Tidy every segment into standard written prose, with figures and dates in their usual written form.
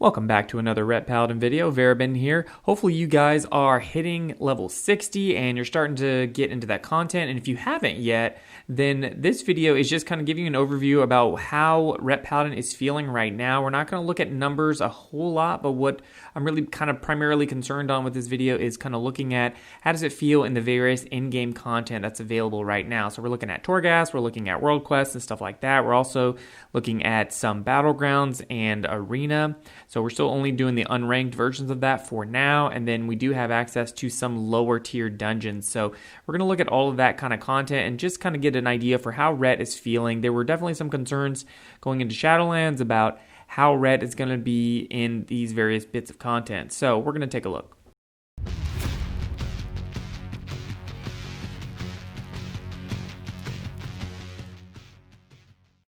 Welcome back to another Ret Paladin video. Verabin here. Hopefully you guys are hitting level 60 and you're starting to get into that content. And if you haven't yet, then this video is just kind of giving you an overview about how Ret Paladin is feeling right now. We're not going to look at numbers a whole lot, but what I'm really kind of primarily concerned on with this video is kind of looking at how does it feel in the various in-game content that's available right now. So we're looking at Torghast, we're looking at world quests and stuff like that. We're also looking at some Battlegrounds and Arena. So we're still only doing the unranked versions of that for now, and then we do have access to some lower tier dungeons. So we're going to look at all of that kind of content and just kind of get an idea for how Ret is feeling. There were definitely some concerns going into Shadowlands about how Ret is going to be in these various bits of content. So we're going to take a look.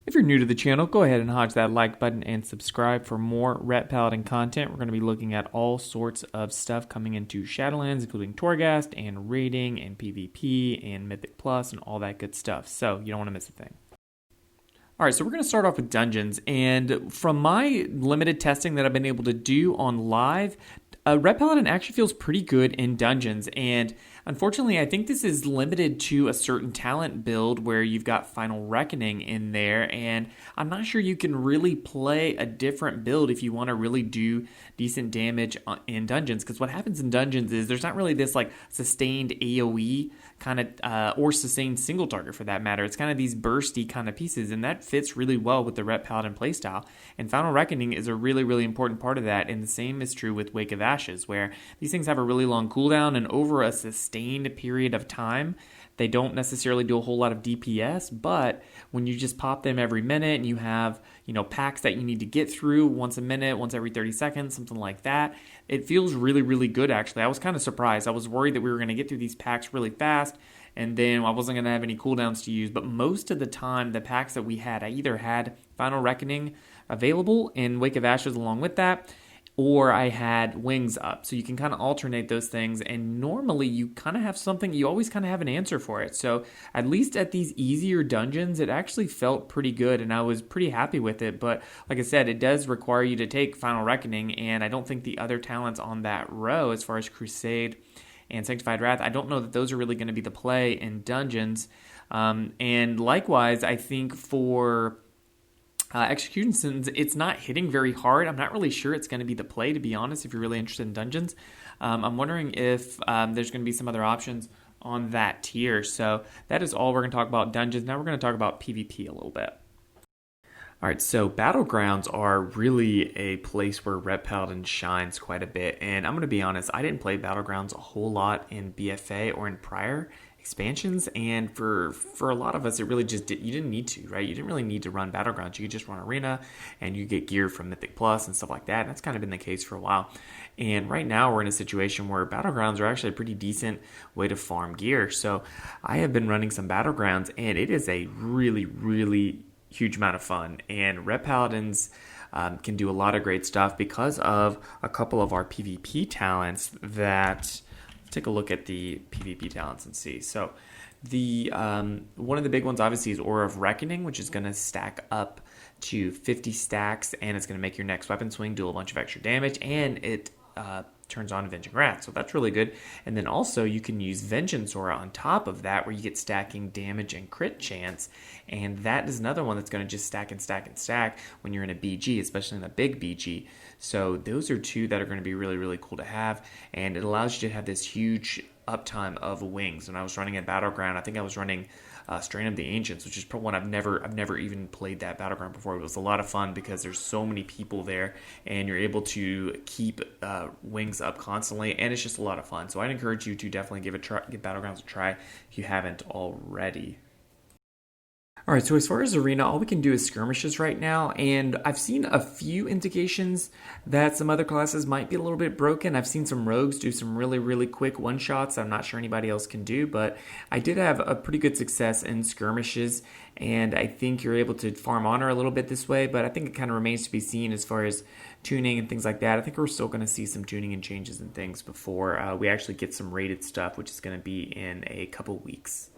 If you're new to the channel, go ahead and hodge that like button and subscribe for more Ret Paladin content. We're going to be looking at all sorts of stuff coming into Shadowlands, including Torghast and raiding and PvP and Mythic Plus and all that good stuff. So you don't want to miss a thing. All right, so we're going to start off with dungeons. And from my limited testing that I've been able to do on live, Ret Paladin actually feels pretty good in dungeons, and unfortunately I think this is limited to a certain talent build where you've got Final Reckoning in there, and I'm not sure you can really play a different build if you want to really do decent damage in dungeons, because what happens in dungeons is there's not really this like sustained AoE kind of, or sustained single target for that matter. It's kind of these bursty kind of pieces, and that fits really well with the Ret Paladin playstyle, and Final Reckoning is a really, really important part of that, and the same is true with Wake of Ashes, where these things have a really long cooldown, and over a sustained period of time, they don't necessarily do a whole lot of DPS, but when you just pop them every minute and you have, packs that you need to get through once a minute, once every 30 seconds, something like that, it feels really, really good actually. I was kind of surprised. I was worried that we were going to get through these packs really fast and then I wasn't going to have any cooldowns to use, but most of the time the packs that we had, I either had Final Reckoning available in Wake of Ashes along with that, or I had wings up. So you can kind of alternate those things, and normally you kind of have something, you always kind of have an answer for it. So at least at these easier dungeons, it actually felt pretty good, and I was pretty happy with it. But like I said, it does require you to take Final Reckoning, and I don't think the other talents on that row, as far as Crusade and Sanctified Wrath, I don't know that those are really going to be the play in dungeons. And likewise, I think for Execution Sentence, it's not hitting very hard. I'm not really sure it's going to be the play, to be honest, if you're really interested in dungeons. I'm wondering if there's going to be some other options on that tier. So that is all we're going to talk about dungeons. Now we're going to talk about PvP a little bit. All right, so Battlegrounds are really a place where Ret Paladin shines quite a bit. And I'm going to be honest, I didn't play Battlegrounds a whole lot in BFA or in prior expansions, and for a lot of us, it really just you didn't need to, right? You didn't really need to run Battlegrounds. You could just run Arena, and you get gear from Mythic Plus and stuff like that. And that's kind of been the case for a while. And right now, we're in a situation where Battlegrounds are actually a pretty decent way to farm gear. So I have been running some Battlegrounds, and it is a really, really huge amount of fun. And Ret Paladins can do a lot of great stuff because of a couple of our PvP talents that... Take a look at the PvP talents and see. So the one of the big ones obviously is Aura of Reckoning, which is going to stack up to 50 stacks, and it's going to make your next weapon swing do a bunch of extra damage, and it turns on Avenging Wrath, so that's really good. And then also you can use Vengeance Aura on top of that, where you get stacking damage and crit chance, and that is another one that's going to just stack and stack and stack when you're in a BG, especially in a big BG. So those are two that are going to be really, really cool to have, and it allows you to have this huge uptime of wings. When I was running at Battleground, I think I was running Strain of the Ancients, which is one I've never even played that Battleground before. It was a lot of fun because there's so many people there, and you're able to keep wings up constantly, and it's just a lot of fun. So I'd encourage you to definitely give Battlegrounds a try if you haven't already. All right, so as far as Arena, all we can do is skirmishes right now, and I've seen a few indications that some other classes might be a little bit broken. I've seen some rogues do some really, really quick one-shots I'm not sure anybody else can do, but I did have a pretty good success in skirmishes, and I think you're able to farm honor a little bit this way, but I think it kind of remains to be seen as far as tuning and things like that. I think we're still going to see some tuning and changes and things before we actually get some rated stuff, which is going to be in a couple weeks.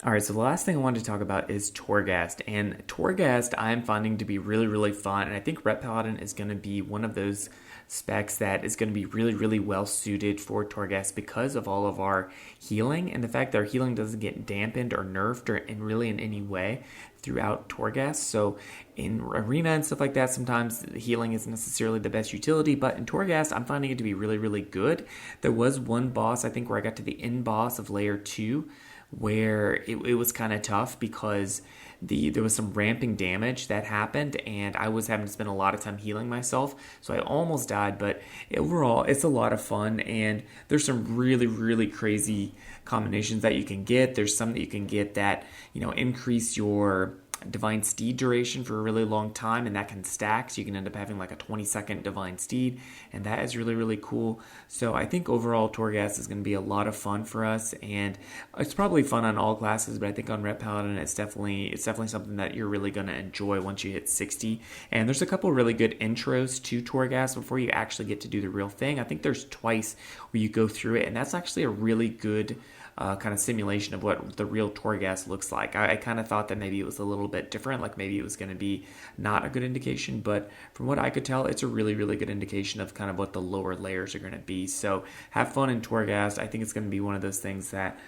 All right, so the last thing I wanted to talk about is Torghast. And Torghast I'm finding to be really, really fun. And I think Ret Paladin is going to be one of those specs that is going to be really, really well suited for Torghast because of all of our healing and the fact that our healing doesn't get dampened or nerfed or in any way throughout Torghast. So in arena and stuff like that, sometimes healing isn't necessarily the best utility, but in Torghast, I'm finding it to be really, really good. There was one boss, I think, where I got to the end boss of layer 2, where it was kind of tough because there was some ramping damage that happened and I was having to spend a lot of time healing myself, so I almost died. But overall, it's a lot of fun and there's some really, really crazy combinations that you can get. There's some that you can get that, increase your divine steed duration for a really long time, and that can stack, so you can end up having like a 20-second divine steed, and that is really, really cool. So I think overall Torghast is going to be a lot of fun for us, and it's probably fun on all classes, but I think on Ret Paladin it's definitely something that you're really going to enjoy once you hit 60. And there's a couple really good intros to Torghast before you actually get to do the real thing. I think there's twice where you go through it, and that's actually a really good kind of simulation of what the real Torghast looks like. I kind of thought that maybe it was a little bit different, like maybe it was going to be not a good indication, but from what I could tell, it's a really, really good indication of kind of what the lower layers are going to be. So have fun in Torghast. I think it's going to be one of those things that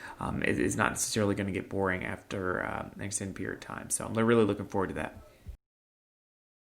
is not necessarily going to get boring after an extended period of time. So I'm really looking forward to that.